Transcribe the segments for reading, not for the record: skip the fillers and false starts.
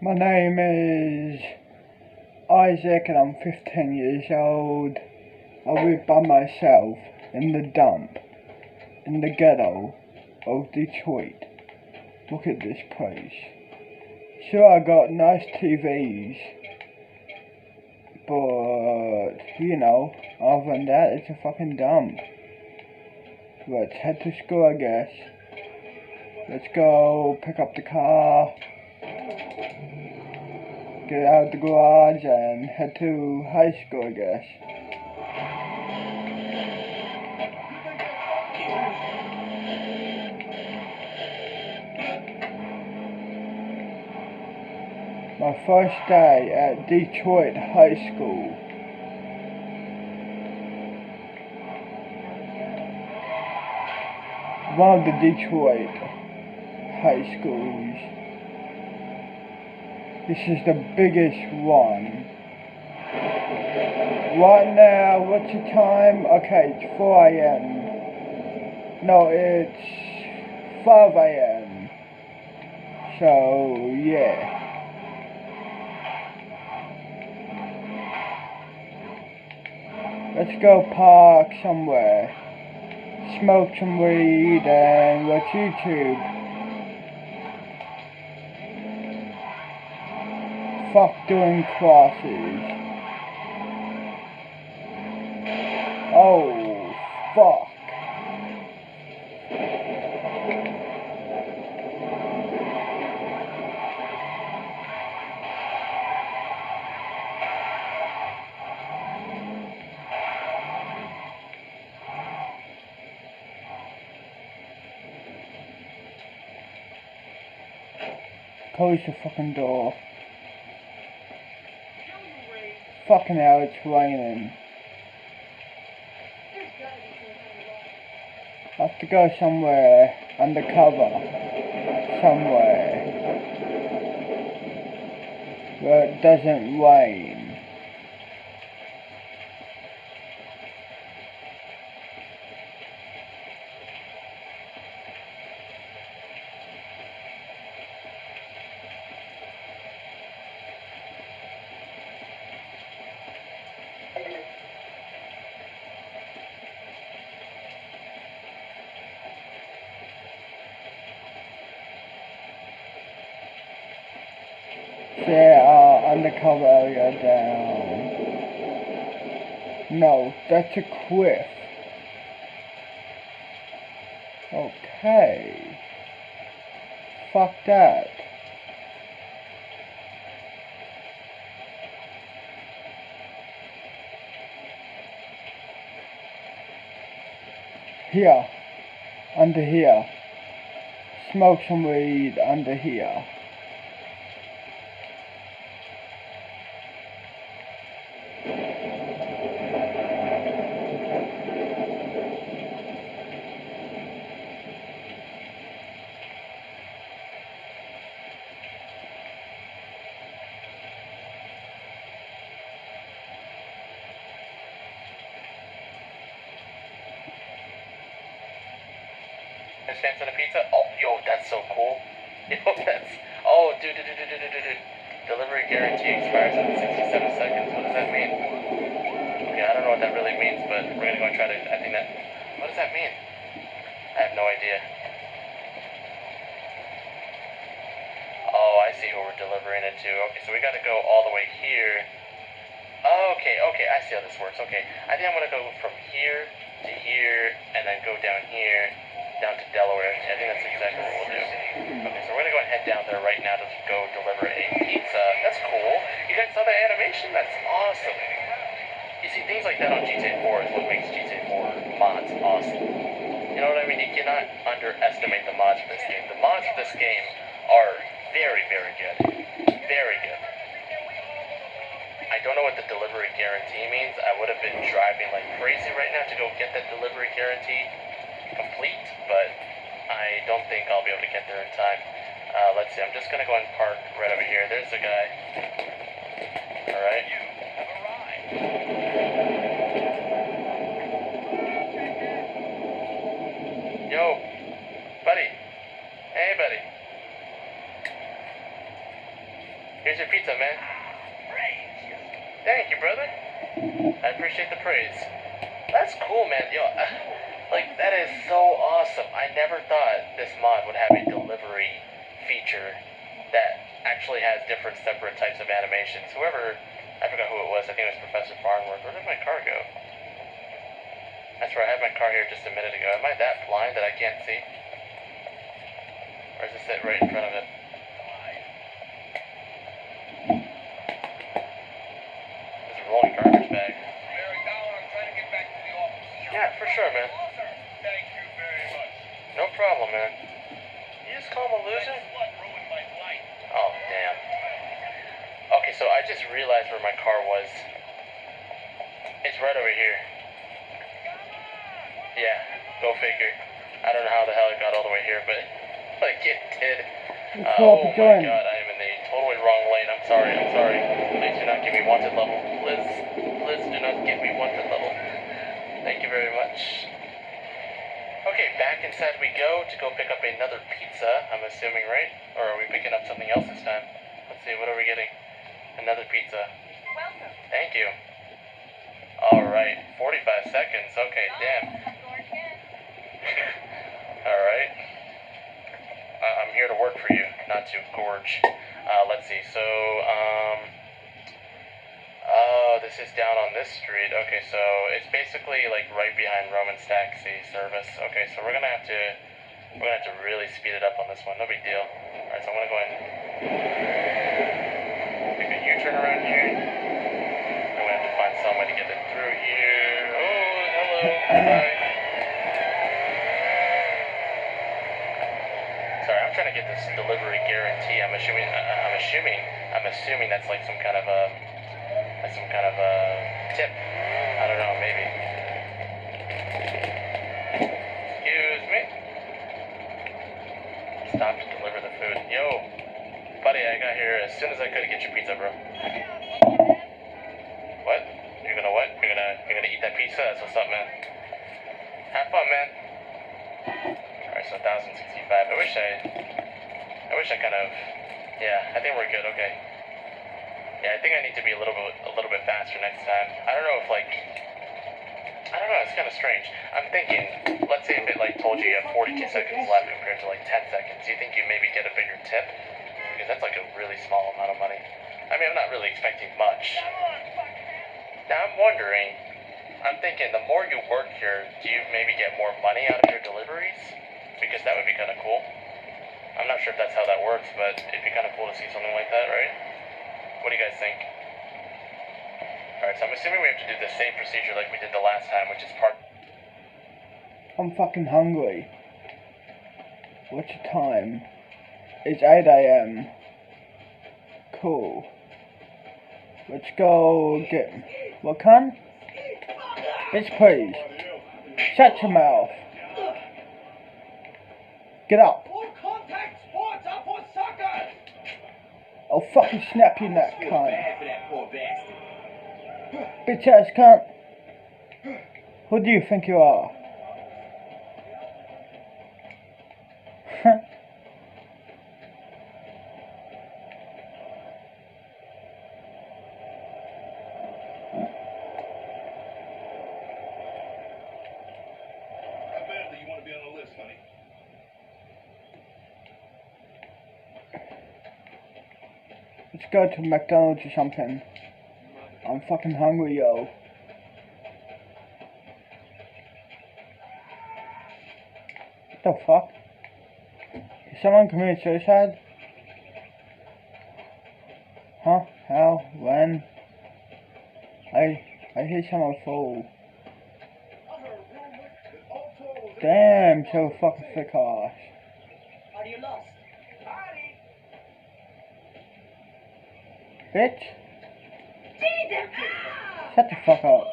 My name is Isaac and I'm 15 years old. I live by myself in the dump, in the ghetto of Detroit. Look at this place. Sure, I got nice TVs, but, other than that, it's a fucking dump. Let's head to school, I guess. Let's go pick up the car, get out of the garage, and head to high school, I guess. My first day at Detroit High School. One of the Detroit high schools. This is the biggest one. Right now, what's the time? Okay, it's 4 a.m. No, it's 5 a.m. So, yeah. Let's go park somewhere, smoke some weed, and watch YouTube. Fuck doing classes. Oh, fuck. Close the fucking door. Fucking hell, it's raining. I have to go somewhere undercover. Somewhere where it doesn't rain. There undercover area down. No, that's a cliff. Okay. Fuck that. Here. Under here. Smoke some weed under here. Fans on a pizza? Oh, yo, that's so cool. Yo, that's... Oh, dude. Delivery guarantee expires in 67 seconds. What does that mean? Okay, I don't know what that really means, but we're gonna go and try to... I think that... What does that mean? I have no idea. Oh, I see who we're delivering it to. Okay, so we gotta go all the way here. Oh, okay, I see how this works. Okay, I think I'm gonna go from here to here, and then go down here, down to Delaware. I think that's exactly what we'll do. Okay, so we're gonna go and head down there right now to go deliver a pizza. That's cool. You guys saw that animation? That's awesome. You see, things like that on GTA 4 is what makes GTA 4 mods awesome. You know what I mean? You cannot underestimate the mods for this game. The mods for this game are very, very good. Very good. I don't know what the delivery guarantee means. I would have been driving like crazy right now to go get that delivery guarantee complete, but I don't think I'll be able to get there in time. Let's see, I'm just gonna go and park right over here. There's the guy. Alright. Yo, buddy. Hey, buddy. never thought this mod would have a delivery feature that actually has different separate types of animations. Whoever, I forgot who it was, I think it was Professor Farnworth. Where did my car go? That's where I had my car here just a minute ago. Am I that blind that I can't see? Or is this it right in front of it? There's a rolling garbage bag. Yeah, for sure, man. Thank you very much. No problem, man. You just call him a loser? What ruined my flight? Oh, damn. Okay, so I just realized where my car was. It's right over here. Yeah, go figure. I don't know how the hell it got all the way here, but like it did. Oh my god, I am in the totally wrong lane. I'm sorry. Please do not give me wanted level. Please do not give me wanted level. Thank you very much. Okay, back inside we go to go pick up another pizza, I'm assuming, right? Or are we picking up something else this time? Let's see, what are we getting? Another pizza. Welcome. Thank you. Alright, 45 seconds. Okay, damn. Alright. I'm here to work for you, not to gorge. Let's see, so, oh, this is down on this street. Okay, so it's basically like right behind Roman's taxi service. Okay, so we're gonna have to really speed it up on this one. No big deal. Alright, so I'm gonna go ahead and make a U-turn around here. I'm gonna have to find some way to get it through here. Oh, hello. Bye. Sorry, I'm trying to get this delivery guarantee. I'm assuming that's like some kind of tip. I don't know, maybe. Excuse me. Stop to deliver the food. Yo, buddy, I got here as soon as I could to get your pizza, bro. What? You're gonna what? You're gonna eat that pizza? That's what's up, man. Have fun, man. Alright, so 1,065. I wish I kind of, yeah, I think we're good, okay. Yeah, I think I need to be a little bit faster next time. I don't know, it's kind of strange. I'm thinking, let's say if it like told you you have 42 seconds left compared to like 10 seconds, do you think you maybe get a bigger tip? Because that's like a really small amount of money. I mean, I'm not really expecting much. Now I'm thinking the more you work here, do you maybe get more money out of your deliveries? Because that would be kind of cool. I'm not sure if that's how that works, but it'd be kind of cool to see something like that, right? What do you guys think? Alright, so I'm assuming we have to do the same procedure like we did the last time, which is part... I'm fucking hungry. What's the time? It's 8 AM. Cool. Let's go get... What can? Bitch, please. Shut your mouth. Get up. I'll fucking snap your neck, cunt. Bitch ass cunt. Who do you think you are? Let's go to McDonald's or something. I'm fucking hungry, yo. What the fuck? Did someone commit suicide? Huh? How? When? I hear someone fall. Damn, so fucking thick ass. Are you lost? Bitch. Shut the fuck up.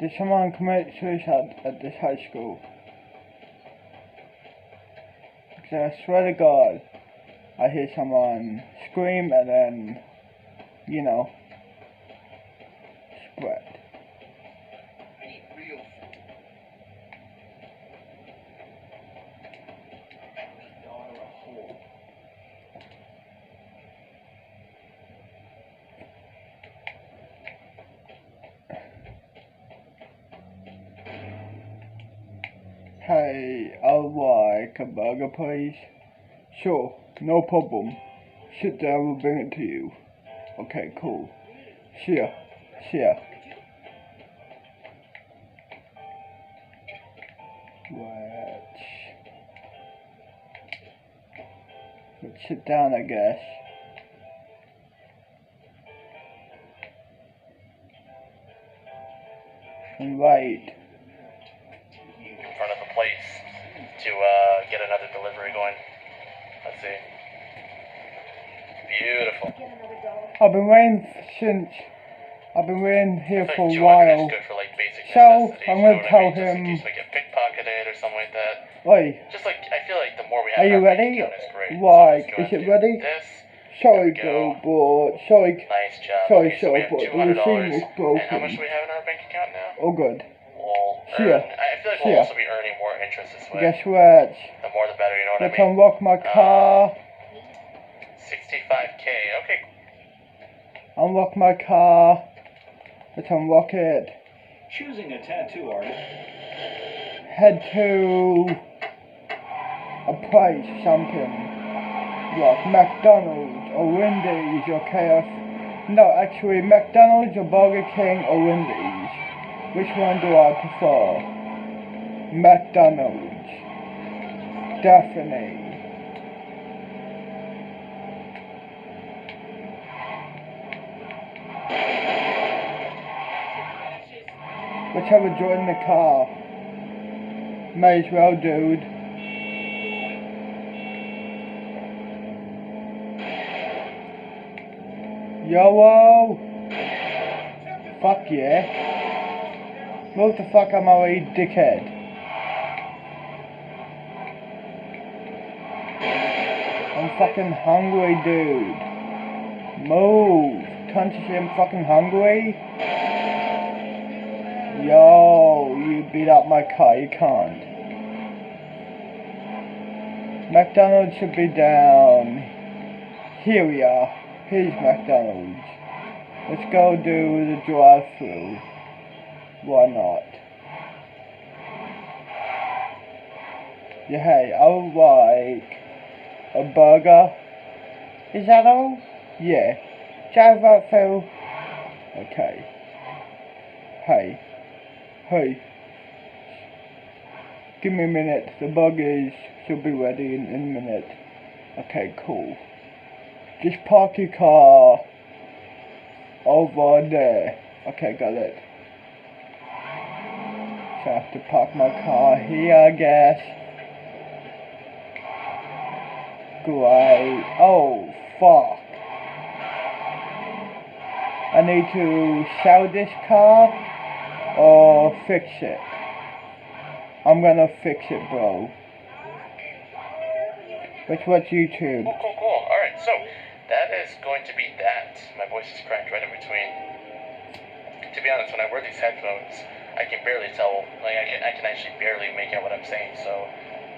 Did someone commit suicide at this high school? Because I swear to God, I hear someone scream and then, you know, spread. Hey, I would like a burger, please. Sure, no problem. Sit down, we'll bring it to you. Okay, cool. See ya. See ya. Let's sit down, I guess. And wait. In front of the place to get another delivery going. Let's see. Beautiful. I've been waiting here for a 200 while. is good for like basic So, necessities, I'm you know gonna what I tell mean? Just in him. case we get pickpocketed or something like that. Wait, Just like, I feel like the more we have are you in our bank ready? account is great. Like, So let's is go it and do ready? This. Sorry, There we go. bro, sorry. Nice job. Sorry, Okay, so we have but the $200. machine was And how much broken. do we have in our bank account now? Oh, good. We'll See ya. earn, I feel like See we'll ya. also be earning more interest this way. Guess what? The more the better, you know what Let's I mean? unlock my car. 65K. Okay. Unlock my car. Let's unlock it. Choosing a tattoo artist. Head to a place, something like McDonald's or Wendy's or KFC. No, actually, McDonald's or Burger King or Wendy's. Which one do I prefer? McDonald's. Definitely. Let's have a joy in the car. May as well, dude. YOLO! Fuck yeah. Move the fuck out my way, dickhead. I'm fucking hungry, dude. Move. Can't you see I'm fucking hungry? Yo, you beat up my car, you can't. McDonald's should be down. Here we are. Here's McDonald's. Let's go do the drive-thru. Why not? Yeah, hey, I would like a burger. Is that all? Yeah. Drive-thru. Okay. Hey. Hey. Give me a minute. The burgers should be ready in a minute. Okay, cool. Just park your car over there. Okay, got it. So I have to park my car here, I guess. Great. Oh, fuck. I need to sell this car or fix it. I'm gonna fix it, bro. Let's watch YouTube. Cool. Alright, so that is going to be that. My voice is cracked right in between. To be honest, when I wear these headphones, I can barely tell, like, I can actually barely make out what I'm saying, so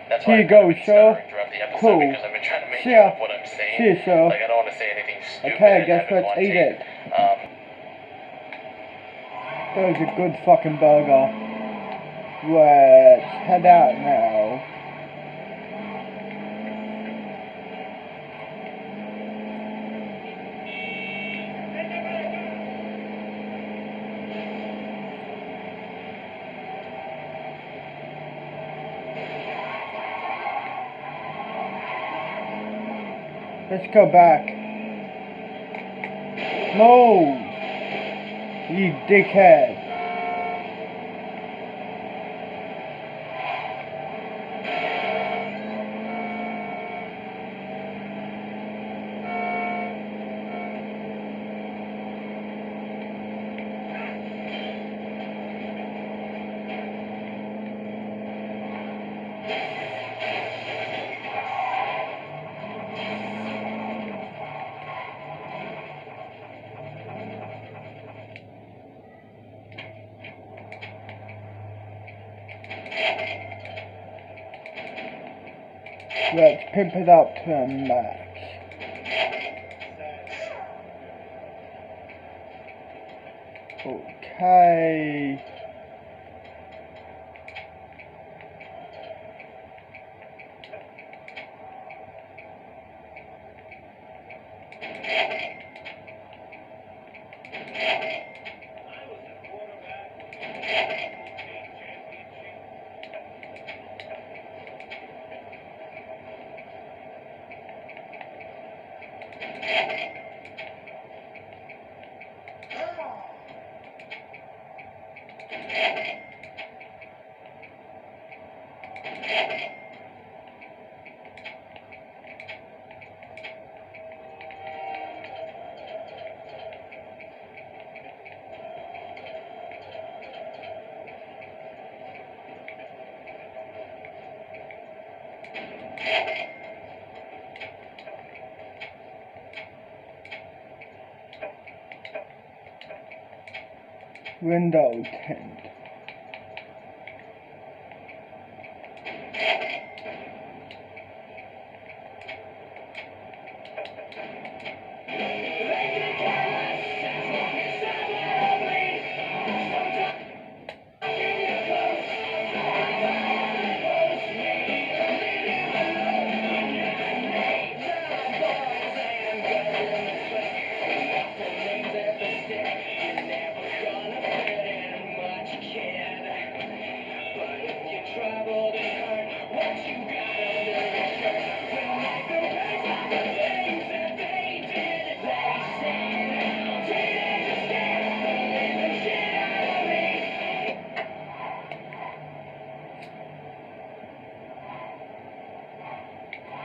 that's why Here you go, I've been sir. stuttering throughout the episode, Cool. because I've been trying to make See ya. out what I'm saying. See ya, sir. Like, I don't want to say anything stupid. Okay, I and guess have let's on eat tape. it. That was a good fucking burger. Let's head out now. Let's go back. No! You dickhead. Let's pimp it up to a max. Okay. Window tint.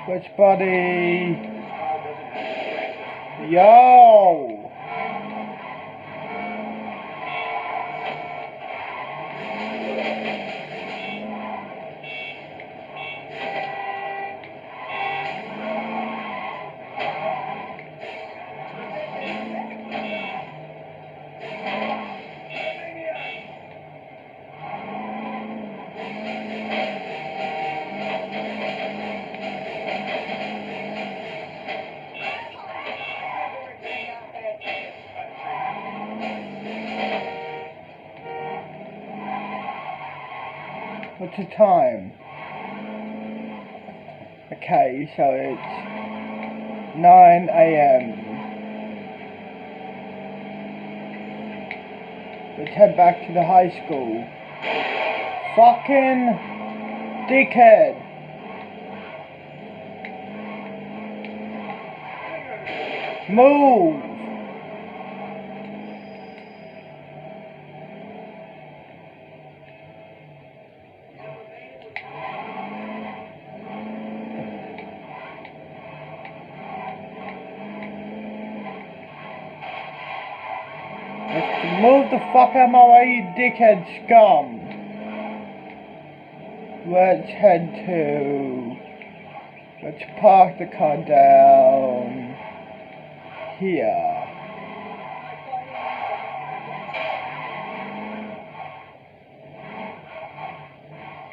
Which buddy? Yo! What's the time? Okay, so it's 9 AM. Let's head back to the high school. Fucking dickhead! Move! Move the fuck out of my way, you dickhead scum! Let's head to... Let's park the car down... here.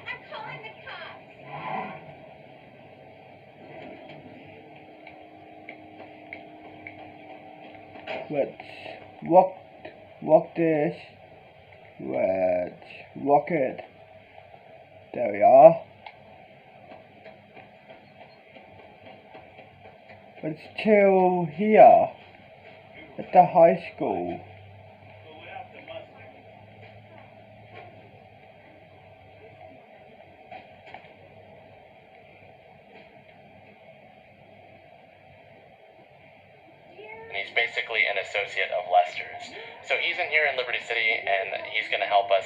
I'm calling the cops. Let's walk this. Let's walk it. There we are. Let's chill here at the high school. He's basically an associate of Lester's. So he's in here in Liberty City, and he's going to help us,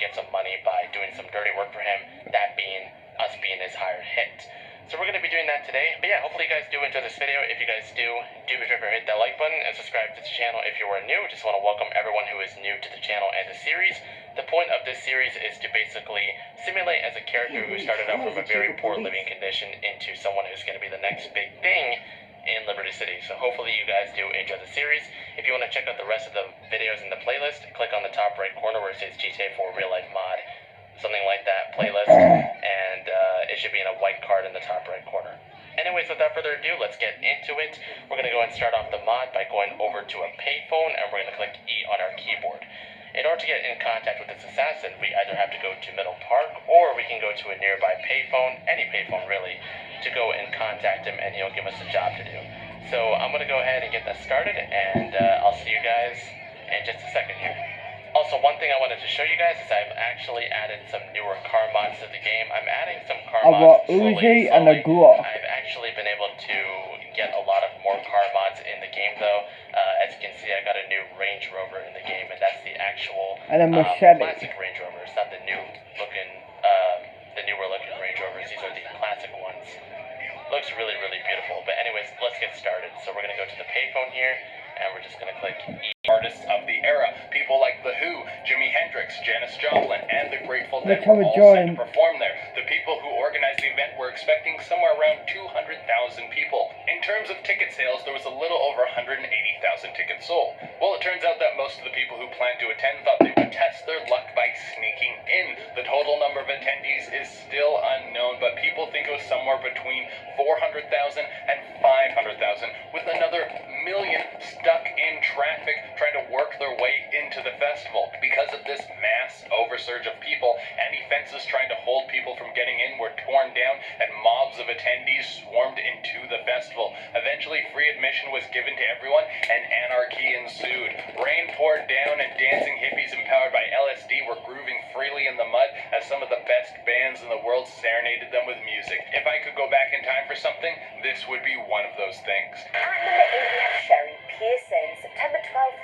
get some money by doing some dirty work for him, that being us being his hired hit. So we're going to be doing that today. But yeah, hopefully you guys do enjoy this video. If you guys do me a favor, hit that like button and subscribe to the channel if you are new. Just want to welcome everyone who is new to the channel and the series. The point of this series is to basically simulate as a character who started out from a very poor living condition into someone who's going to be the next big thing in Liberty City. So hopefully you guys do enjoy the series. If you want to check out the rest of the videos in the playlist, click on the top right corner where it says GTA 4 Real Life Mod, something like that, playlist, and it should be in a white card in the top right corner. Anyways, without further ado, let's get into it. We're going to go and start off the mod by going over to a payphone, and we're going to click E on our keyboard. In order to get in contact with this assassin, we either have to go to Middle Park, or we can go to a nearby payphone, any payphone really, to go and contact him, and he'll give us a job to do. So I'm going to go ahead and get that started, and I'll see you guys in just a second here. Also, one thing I wanted to show you guys is I've actually added some newer car mods to the game. I'm adding some car mods slowly. Uzi and a Glock. I've actually been able to get a lot of more car mods in the game, though. As you can see, I got a new Range Rover in the game, and that's the actual And a machete. Classic Range Rovers, not the newer looking Range Rovers. These are the classic ones. Looks really, really beautiful. But anyways, let's get started. So we're gonna go to the payphone here, and we're just gonna click E. Artists of the era, people like The Who, Jimi Hendrix, Janis Joplin, and the Grateful Dead Let's have were a all join. set to perform there. The people who organized the event were expecting somewhere around 200,000 people. In terms of ticket sales, there was a little over 180,000 tickets sold. Well, it turns out that most of the people who planned to attend thought they would test their luck by sneaking in. The total number of attendees is still unknown, but people think it was somewhere between 400,000 and 500,000, with another million stuck in traffic trying to work their way into the festival. Because of this mass oversurge of people, any fences trying to hold people from getting in were torn down, and mobs of attendees swarmed into the festival. Eventually, free admission was given to everyone, and anarchy ensued. Rain poured down, and dancing hippies empowered by LSD were grooving freely in the mud as some of the best bands in the world serenaded them with music. If I could go back in time for something, this would be one of those things. At number 8, we have Sherry Pearson, September 12th,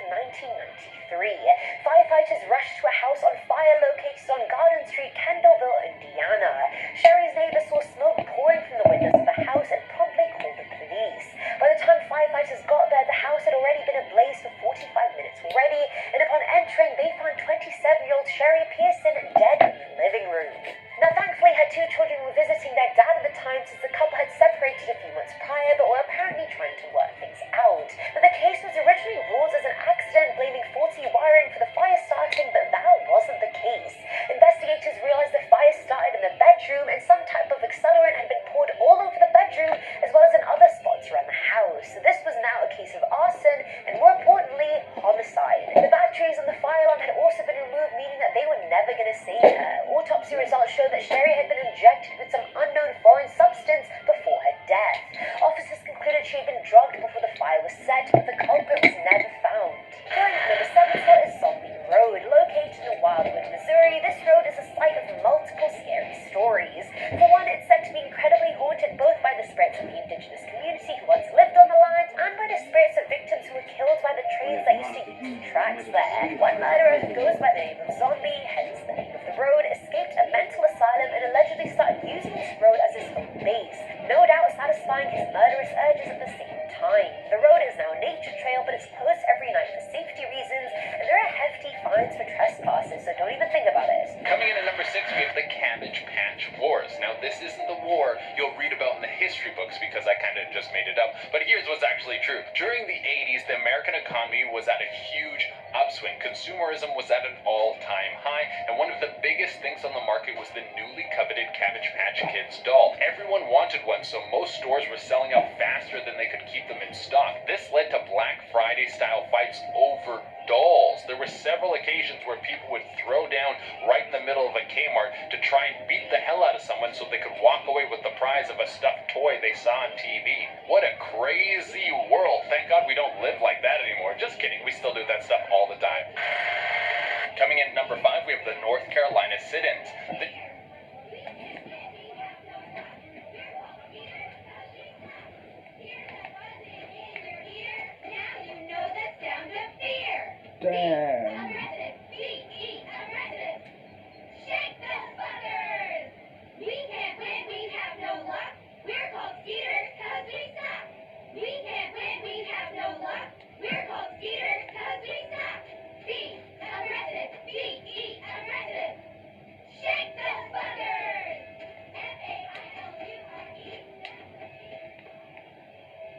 1993. Firefighters rushed to a house on fire located on Garden Street, Kendallville, Indiana. Sherry's neighbors saw smoke pouring from the windows of the house and promptly called the police. By the time firefighters got there, the house had already been ablaze for 45 minutes already, and upon entering, they found 27-year-old Sherry Pearson dead in the living room. Now, thankfully, her 2 children were visiting their dad at the time, since the couple had separated a few months prior, but were apparently trying to work things out. Now, the case was originally ruled as an accident, blaming faulty wiring for the fire starting, but that wasn't the case. Investigators realized the fire started in the bedroom, and some type of accelerant had been poured all over the bedroom, as well as in other spots around the house. So this was now a case of arson, and more importantly, homicide. The batteries on the fire alarm had also been removed, meaning that they were never going to save her. Autopsy results showed that Sherry had been injected with some unknown foreign substance before her death. Officers concluded she had been drugged before the fire was set, but the culprit was never found. Going to number 7 spot is Zombie Road. Located in Wildwood, Missouri, this road is a site of multiple scary stories. For one, it's said to be incredibly haunted both by the spirits of the indigenous community who once lived on the land, and by the spirits of victims who were killed by the trains that used to use the tracks there. One murderer who goes by the name of Zombie, hence the name of the road, escaped a mental asylum and allegedly started using this road as his home base, no doubt satisfying his murderous urges at the same time. The road is now a nature trail, but it's closed every night for safety reasons, and there are hefty fines for trespassers, so don't even think about it. Coming in at number 6, we have the Cabbage Patch Wars. Now, this isn't the war you'll read about in the history books, because I kind of just made it up, but here's what's actually true. During the 80s, the American economy was at a huge upswing. Consumerism was at an all-time high, and one of the biggest things on the market was the newly coveted Cabbage Patch Kids doll. Everyone wanted one, so most stores were selling out faster than they could keep them in stock. This led to Black Friday-style fights over dolls. There were several occasions where people would throw down right in the middle of a Kmart to try and beat the hell out of someone so they could walk away with the prize of a stuffed toy they saw on TV. What a crazy world. Thank God we don't live like that anymore. Just kidding, we still do that stuff all the time. Coming in at number 5, we have the North Carolina sit-ins. Damn.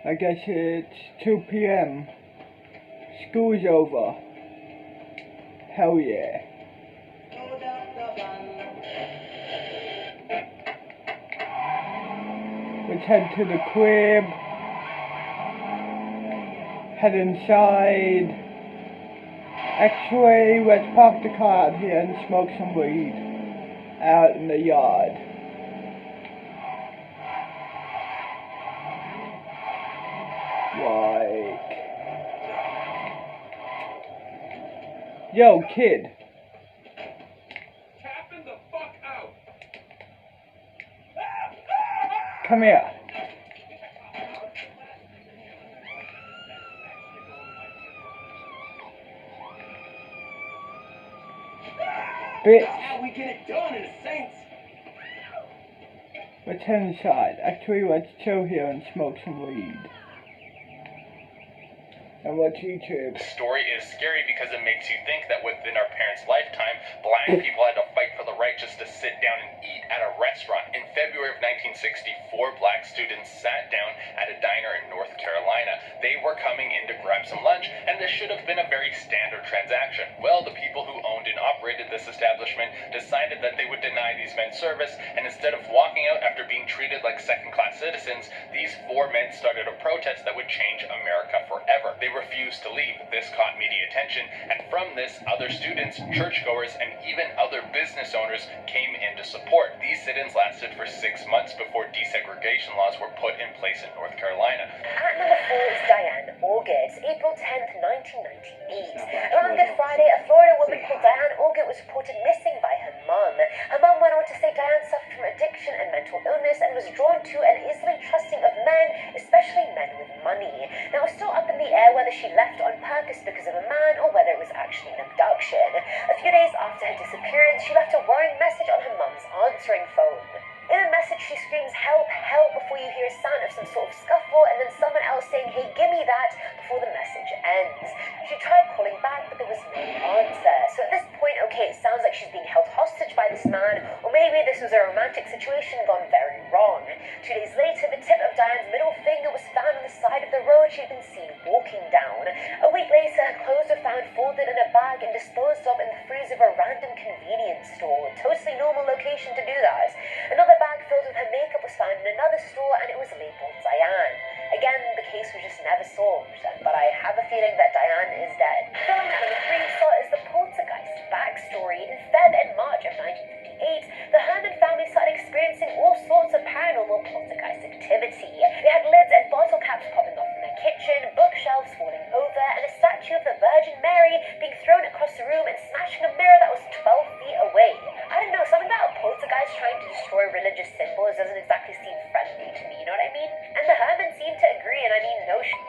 I guess it's 2 p.m. School's over. Hell yeah. Let's head to the crib. Head inside. Actually, let's park the car out here and smoke some weed out in the yard. Like, yo, kid. Tapping the fuck out. Come here. Bitch. That's how we get it done in a sense. Return inside. Actually, let's chill here and smoke some weed. And watch YouTube. The story is scary because it makes you think that within our parents' lifetime, black people had to fight for the right just to sit down and eat at a restaurant. In February of 1964, black students sat down at a diner in North Carolina. They were coming in to grab some lunch, and this should have been a very standard transaction. Well, the people who owned and operated this establishment decided that they would deny these men service, and instead of walking out after being treated like second-class citizens, these 4 men started a protest that would change America forever. They refused to leave. This caught media attention, and from this, other students, churchgoers, and even other business owners came in to support. These sit-ins lasted for 6 months before desegregation laws were put in place in North Carolina. At number 4 is Diane Orgett. April 10th, 1998. On Good Friday, a Florida woman called Diane Orgett was reported missing by her mum. Her mum went on to say Diane suffered from addiction and mental illness and was drawn to and easily trusting of men, especially men with money. Now, it's still up in the air whether she left on purpose because of a man or whether it was actually an abduction. A few days after her disappearance, she left a worrying message on her mum's answering phone. In a message, she screams, "Help, help," before you hear a sound of some sort of scuffle, and then someone else saying, "Hey, give me that," before the message ends. She tried calling back, but there was no answer. So at this point, okay, it sounds like she's being held hostage by this man, or maybe this was a romantic situation gone very wrong. 2 days later, the tip of Diane's middle finger was found on the side of the road she'd been seen walking down. A week later, her clothes were found folded in a bag and disposed of in the freezer of a random convenience store. Totally normal location to do that. Another bag filled with her makeup was found in another store, and it was labelled Diane. Again, the case was just never solved, but I have a feeling that Diane is dead. Film at number 3 slot is the Poltergeist backstory. In Feb and March of 1958, the Herman family started experiencing all sorts of paranormal poltergeist activity. They had lids and bottle caps popping off in their kitchen, bookshelves falling over, and a statue of the Virgin Mary being thrown across the room and smashing a mirror that was 12 feet away. I don't know, something about a poltergeist trying to destroy religious symbols doesn't exactly seem friendly to me, you know what I mean? And the Herman seemed to agree, and I mean, no shit.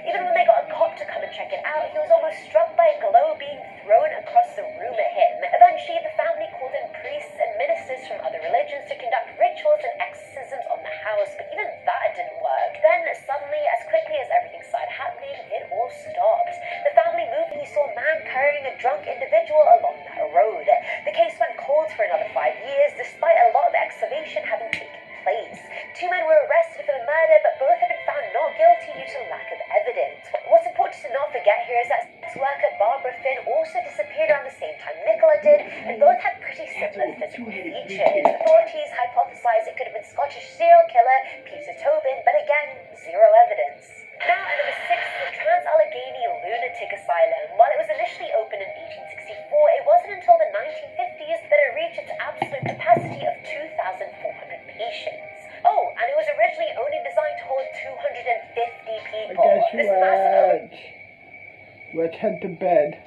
Even when they got a cop to come and check it out, he was almost struck by a glow being thrown across the room at him. Eventually, the family called in priests and ministers from other religions to conduct rituals and exorcisms on the house, but even that didn't work. Then, suddenly, as quickly as everything started happening, it all stopped. The family moved and he saw a man carrying a drunk individual along that road. The case went cold for another 5 years, despite a lot of excavation having taken place. 2 men were arrested for the murder, but both had been found not guilty due to lack of evidence. What's important to not forget here is that sex worker Barbara Finn also disappeared around the same time Nicola did, and both had pretty similar physical features. Authorities hypothesized it could have been Scottish serial killer Peter Tobin, but again, zero evidence. Now at number 6 is the Trans-Allegheny Lunatic Asylum. While it was initially opened in 1864, it wasn't until the 1950s that it reached its absolute capacity of 2,400 patients. Oh, and it was originally only designed to hold 250 people. This massive Let's head to bed,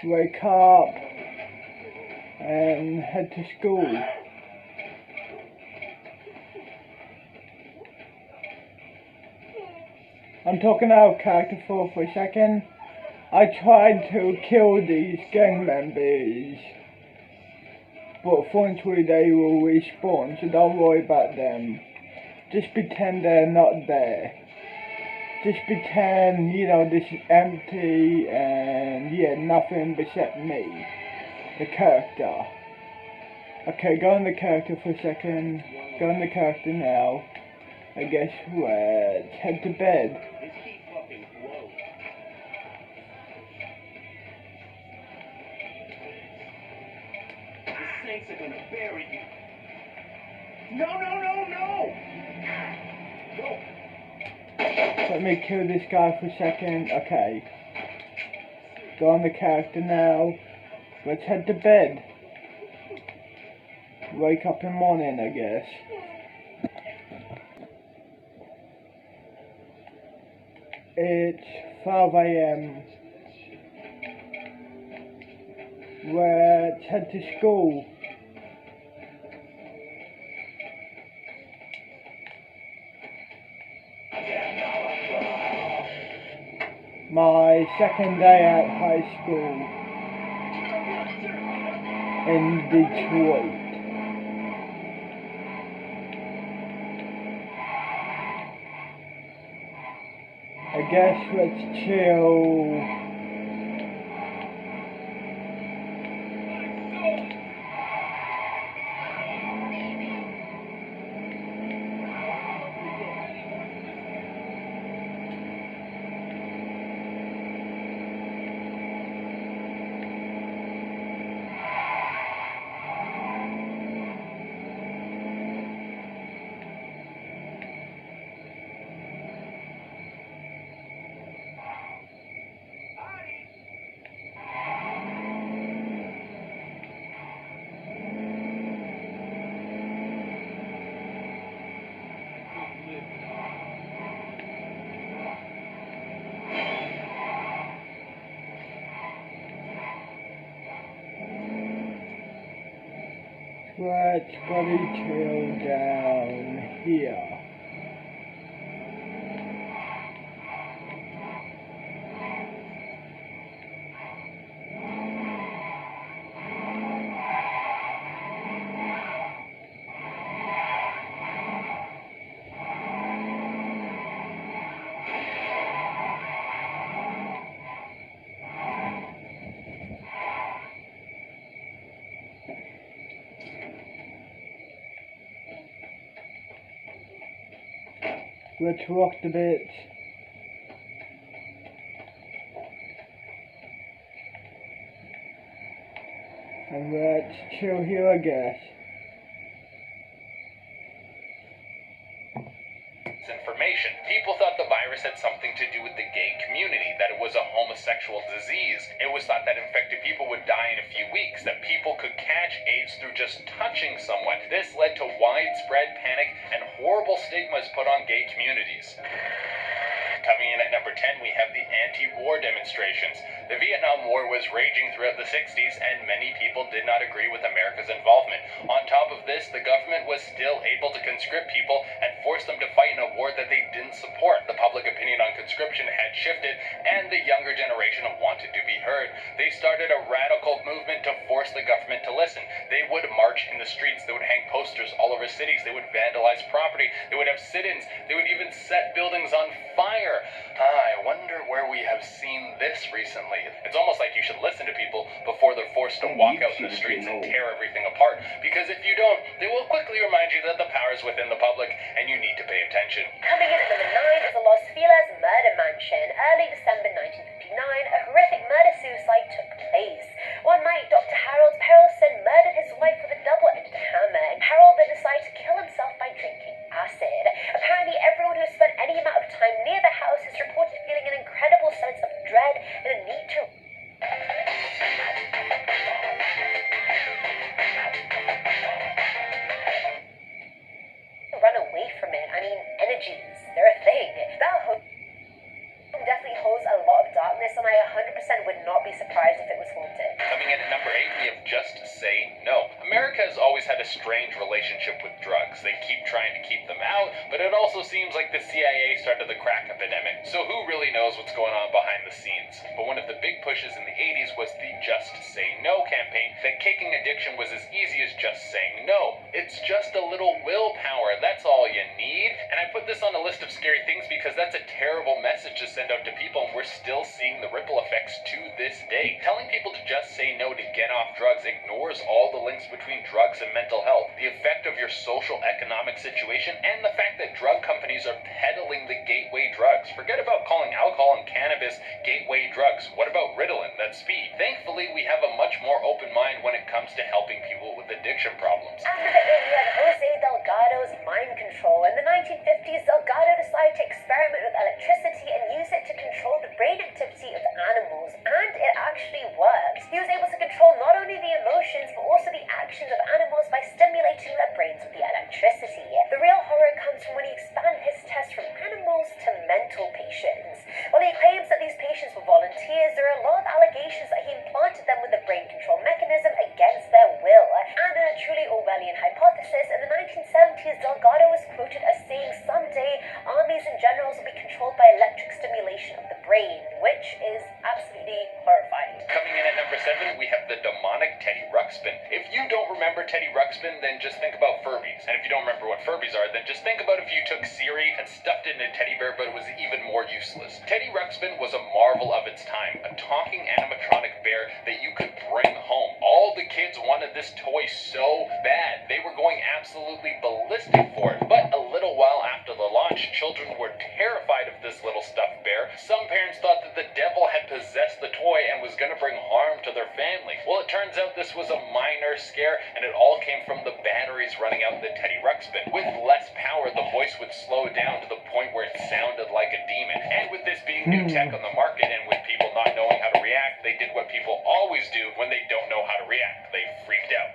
wake up, and head to school. I'm talking out of character for a second. I tried to kill these gang members, but fortunately they will respawn, so don't worry about them. Just pretend they're not there. Just pretend, you know, this is empty and yeah, nothing except me, the character. Okay, go on the character for a second. Go on the character now. I guess let's head to bed. The Saints are gonna bury you. No, no, no, no! Go. Let me kill this guy for a second. Okay. Go on the character now. Let's head to bed. Wake up in the morning, I guess. It's 5 AM. Let's head to school. My second day at high school. in Detroit. I guess let's chill. Let's chill down here. Let's rock the bit. And let's chill here, I guess. Information. People thought the virus had something to do with the gay community, that it was a homosexual disease. It was thought that infected people would die in a few weeks, that people could catch AIDS through just touching someone. This led to widespread panic and horrible stigmas put on gay communities. Coming in at number 10, we have the anti-war demonstrations. The Vietnam War was raging throughout the 60s, and many people did not agree with America's involvement. On top of this, the government was still able to conscript people and force them to fight in a war that they didn't support. The public opinion on conscription had shifted, and the younger generation wanted to be heard. They started a radical movement to force the government to listen. They would march in the streets, they would hang posters all over cities, they would vandalize property, they would have sit-ins, they would even set buildings on fire. I wonder where we have seen this recently. It's almost like you should listen to people before they're forced to walk out in the streets and tear everything apart, because if you don't, they will quickly remind you that the power is within the public and you need to pay attention. Coming in at number 9 is the Los Feliz murder mansion. Early December 1959, a horrific murder-suicide took place. One night, Dr. Harold Perelson murdered his wife with a double-edged hammer. Harold then decided to kill himself by drinking acid. Apparently, everyone who spent any amount of time near the house is reported feeling an incredible sense of dread and a need to run away from it. I mean, energies, they're a thing. That home definitely holds a lot of darkness, and I 100% would not be surprised if it was haunted. Coming in at number 8, we have Just Say No. America has always had a strange relationship with drugs. They keep trying to keep them out, but it also seems like the CIA started the crack epidemic. So who really knows what's going on behind the scenes? But one of the big pushes in the 80s was the Just Say No campaign, that kicking addiction was as easy as just saying no. It's just a little willpower, that's all you need. And I put this on a list of scary things because that's a terrible message to send out to people, and we're still seeing the ripple effects to this day. Telling people to just say no to get off drugs ignores all the links between drugs and mental health, the effect of your social economic situation, and the fact that drug companies are peddling the gateway drugs. Forget about calling alcohol and cannabis gateway drugs. What about Ritalin? That's speed. Thankfully, we have a much more open mind when it comes to helping people with addiction problems. After the 8, we had Jose Delgado's mind control. In the 1950s, Delgado decided to experiment with electricity and use it to control the brain activity of animals, and it actually worked. He was able to control not only the emotions, but also the actions of animals by stimulating their brains with the electricity. The real horror comes from when he expanded his test from animals to mental patients. While he claims that these patients were volunteers, there are a lot of allegations that he implanted them with a brain control mechanism against their will. And in a truly Orwellian hypothesis, in the 1970s, Delgado was quoted as saying someday armies and generals will be controlled by electric stimulation of the brain, which is absolutely horrifying. Coming in at number 7, we have the demonic Teddy Ruxpin. If remember Teddy Ruxpin, then just think about Furbies. And if you don't remember what Furbies are, then just think about if you took Siri and stuffed it in a teddy bear, but it was even more useless. Teddy Ruxpin was a marvel of its time, a talking animatronic bear that you could bring home. All the kids wanted this toy so bad. They were going absolutely ballistic for it. But a little while after the launch, children were terrified of this little stuffed bear. Some parents thought that the devil had possessed the toy and was going to bring harm to their family. Well, it turns out this was a minor scare, and it all came from the batteries running out the Teddy Ruxpin. With less power, the voice would slow down to the point where it sounded like a demon. And with this being new tech on the market, and with people not knowing how to react, they did what people always do when they don't know how to react. They freaked out.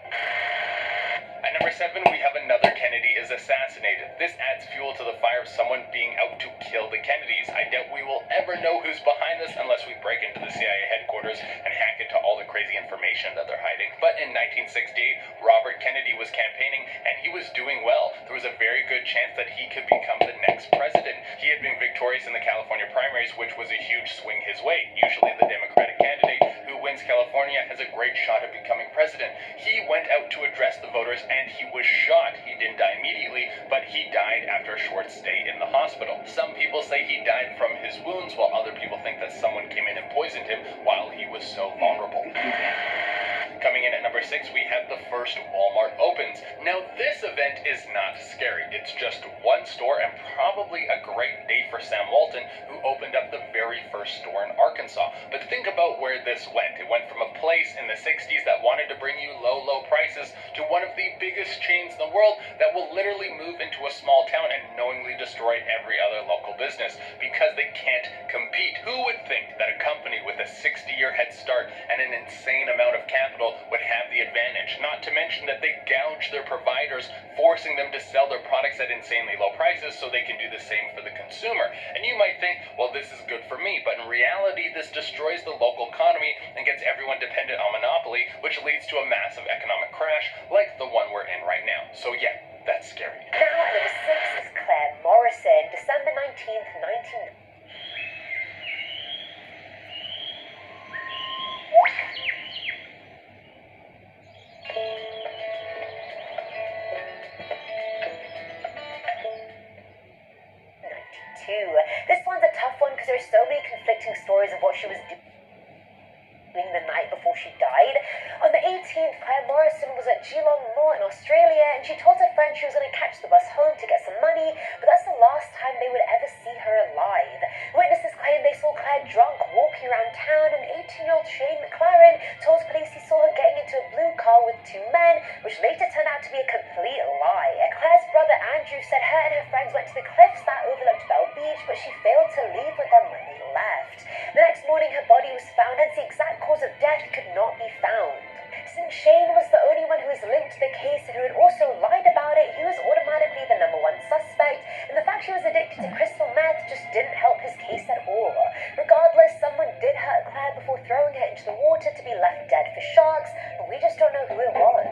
At number 7, we have another Kennedy is assassinated. This adds fuel to the fire of someone being out to kill the Kennedys. I doubt we will ever know who's behind this unless we break into the CIA headquarters and hack into all the crazy information that they're hiding. But in 1968, Robert Kennedy was campaigning, and he was doing well. There was a very good chance that he could become the next president. He had been victorious in the California primaries, which was a huge swing his way. Usually the Democratic candidate who wins California has a great shot at becoming president. He went out to address the voters, and he was shot. He didn't die immediately, but he died after a short stay in the hospital. Some people say he died from his wounds, while other people think that someone came in and poisoned him while he was so vulnerable. Coming in at number 6, we have the first Walmart opens. Now, this event is not scary. It's just one store, and probably a great day for Sam Walton, who opened up the very first store in Arkansas. But think about where this went. It went from a place in the 60s that wanted to bring you low prices to one of the biggest chains in the world that will literally move into a small town and knowingly destroy every other local business because they can't compete. Who would think that a company with a 60-year head start and an insane amount of capital would have the advantage? Not to mention that they gouge their providers, forcing them to sell their products at insanely low prices so they can do the same for the consumer. And you might think, well, this is good for me, but in reality, this destroys the local economy and gets everyone dependent on monopoly, which leads to a massive economic crash like the one we're in right now. So yeah, that's scary. Now at number 6 is Claire Morrison, December 19th, 1990. This one's a tough one because there's so many conflicting stories of what she was doing the night before she died. On the 18th, Claire Morrison was at Geelong Mall in Australia, and she told her friend she was going to catch the bus home to get some money, but that's the last time they would ever see her alive. Witnesses claim they saw Claire drunk walking around town, and 18-year-old Shane McLaren told police he saw her getting into a blue car with 2 men, which later turned out to be a complete lie. Claire's brother Andrew said her and her friends went to the cliffs that overlooked Bell Beach, but she failed to leave with them when they left. The next morning, her body was found, and the exact cause of death could not be found. Since Shane was the only one who was linked to the case and who had also lied about it, he was automatically the #1 suspect, and the fact she was addicted to crystal meth just didn't help his case at all. Regardless, someone did hurt Claire before throwing her into the water to be left dead for sharks, but we just don't know who it was.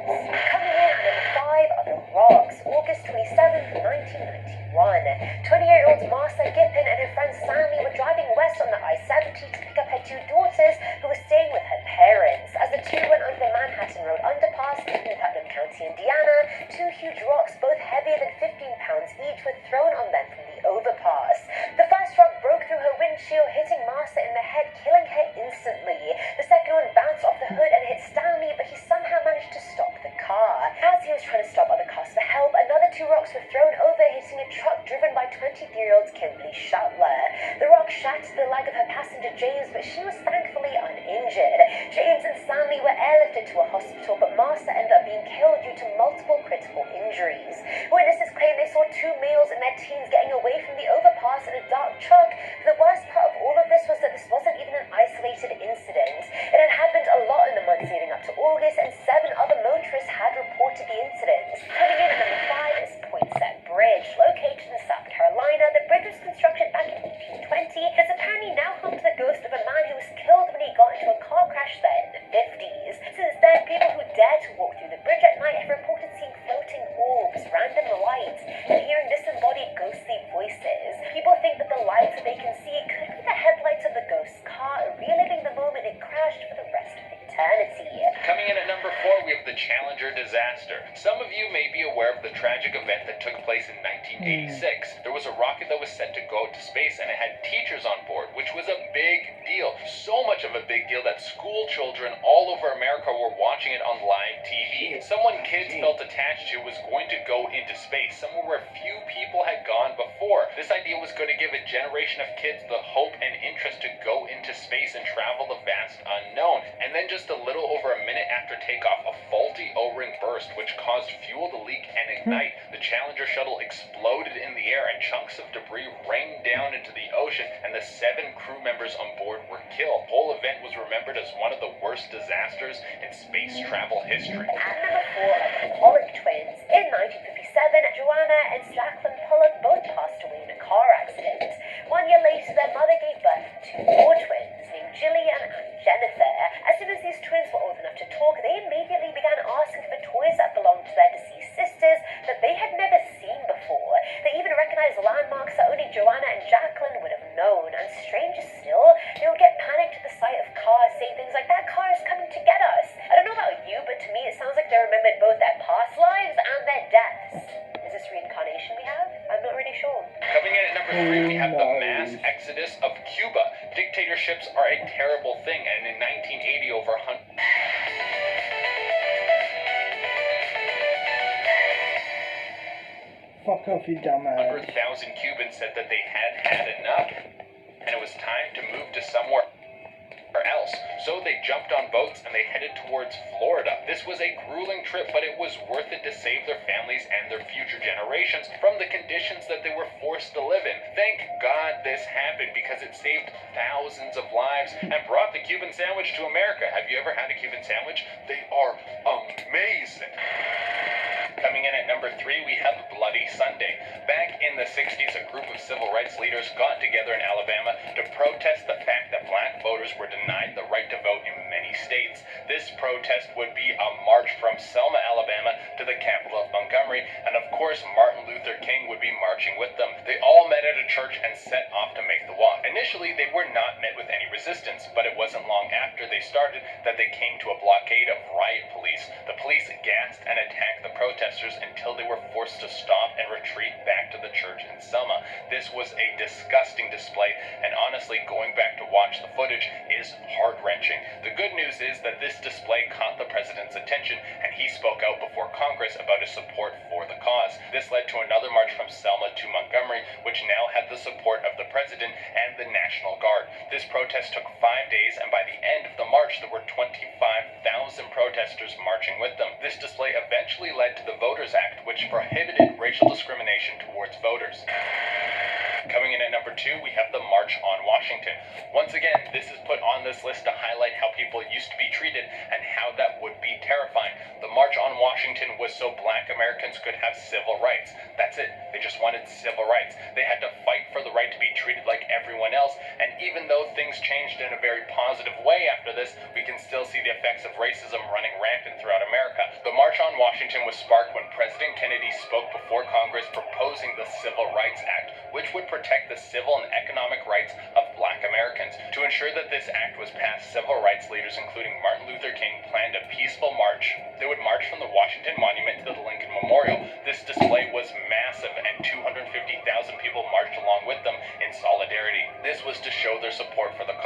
Coming in at number 5 are The Rocks, August 27th, 1991. 28-year-old Marcia Gippin and her friend Sandy were driving west on the I-70 to pick up her 2 daughters who were staying with her parents. As the two went under the Manhattan Road underpass in Putnam County, Indiana, 2 huge rocks, both heavier than 15 pounds each, were thrown on them from the overpass. The first rock broke through her windshield, hitting Marcia in the head, killing her instantly. The second one bounced off the hood and hit Stanley, but he somehow managed to stop the car. As he was trying to stop other cars for help, another 2 rocks were thrown over, hitting a truck driven by 23-year-old Kimberly Shuttler. The rock shattered the leg of her passenger James, but she was thankfully uninjured. James and Stanley were airlifted to a hospital, but Marcia ended up being killed due to multiple critical injuries. Witnesses claim they saw 2 males in their teens getting away from the overpass in a dark truck. The worst part of all of this was that this wasn't even an isolated incident. It had happened a lot in the months leading up to August, and 7 other motorists had reported the incident. Coming in at number 5 is Poinsett Bridge. Located in South Carolina, the bridge was constructed back in 1820. It's apparently now home to the ghost of a man who was killed when he got into a car crash there in the 50s. Since then, people who dare to walk through the bridge at night have reported seeing floating orbs, Coming in at number 4, we have the Challenger disaster. Some of you may be aware of the tragic event that took place in 1986. There was a rocket that was set to go to space and it had teachers on board, which was a big deal. So much of a big deal that school children all over America were watching it on live TV. Someone kids felt attached to was going to go into space, somewhere where few people had gone before. This idea was going to give a generation of kids the hope and interest to go into space and travel the vast unknown. And then just a little over a minute after takeoff, a faulty O-ring burst, which caused fuel to leak and ignite. The Challenger shuttle exploded in the air and chunks of debris rained down into the ocean, and the 7 crew members on board were killed. The whole event was remembered as one of the worst disasters in space travel history. At number 4 are the Pollock twins. In 1957, Joanna and Jacqueline Pollock both passed away in a car accident. 1 year later, their mother gave birth to 2 more twins named Jillian and Jennifer. As soon as these twins were old enough to talk, they immediately began asking for toys that belonged to their deceased sisters that they had never seen before. They even recognized landmarks that only Joanna and Jacqueline would have known. And stranger still, they would get panicked at the sight of cars, saying things like, "That car is coming to get us." I don't know about you, but to me it sounds like they remembered both their past lives and their deaths. Is this reincarnation we have? I'm not really sure. Coming in at number 3, we have the mass exodus of Cuba. Dictatorships are a terrible thing, and in 1980, over 100... Fuck off, you dumbass. 100,000 Cubans said that they had enough, and it was time to move to somewhere else. So they jumped on boats and they headed towards Florida. This was a grueling trip, but it was worth it to save their families and their future generations from the conditions that they were forced to live in. Thank God this happened, because it saved thousands of lives and brought the Cuban sandwich to America. Have you ever had a Cuban sandwich? They are amazing. Coming in at number 3, we have Bloody Sunday. Back in the 60s, a group of civil rights leaders got together in Alabama to protest the fact that black voters were denied the right to vote in many states. This protest would be a march from Selma, Alabama to the capital of Montgomery, and of course Martin Luther King would be marching with them. They all met at a church and set off to make the walk. Initially, they were not met with any resistance, but it wasn't long after they started that they came to a blockade of riot police. The police gassed and attacked the protesters until they were forced to stop and retreat back to the church in Selma. This was a disgusting display, and honestly, going back to watch the footage is heart-wrenching. The good news is that this display caught the president's attention, and he spoke out before Congress about his support for the cause. This led to another march from Selma to Montgomery, which now had the support of the president and the National Guard. This protest took 5 days, and by the end of the march, there were 25,000 protesters marching with them. This display eventually led to the Voters Act, which prohibited racial discrimination towards voters. Coming in at number 2, we have the March on Washington. Once again, this is put on this list to highlight how people used to be treated and how that would be terrifying. The March on Washington was so black Americans could have civil rights. That's it. They just wanted civil rights. They had to fight for the right to be treated like everyone else, and even though things changed in a very positive way after this, we can still see the effects of racism running rampant throughout America. The March on Washington was sparked when President Kennedy spoke before Congress proposing the Civil Rights Act, which would protect the civil and economic rights of black Americans. To ensure that this act was passed, civil rights leaders, including Martin Luther King, planned a peaceful march. They would march from the Washington Monument to the Lincoln Memorial. This display was massive, and 250,000 people marched along with them in solidarity. This was to show their support for the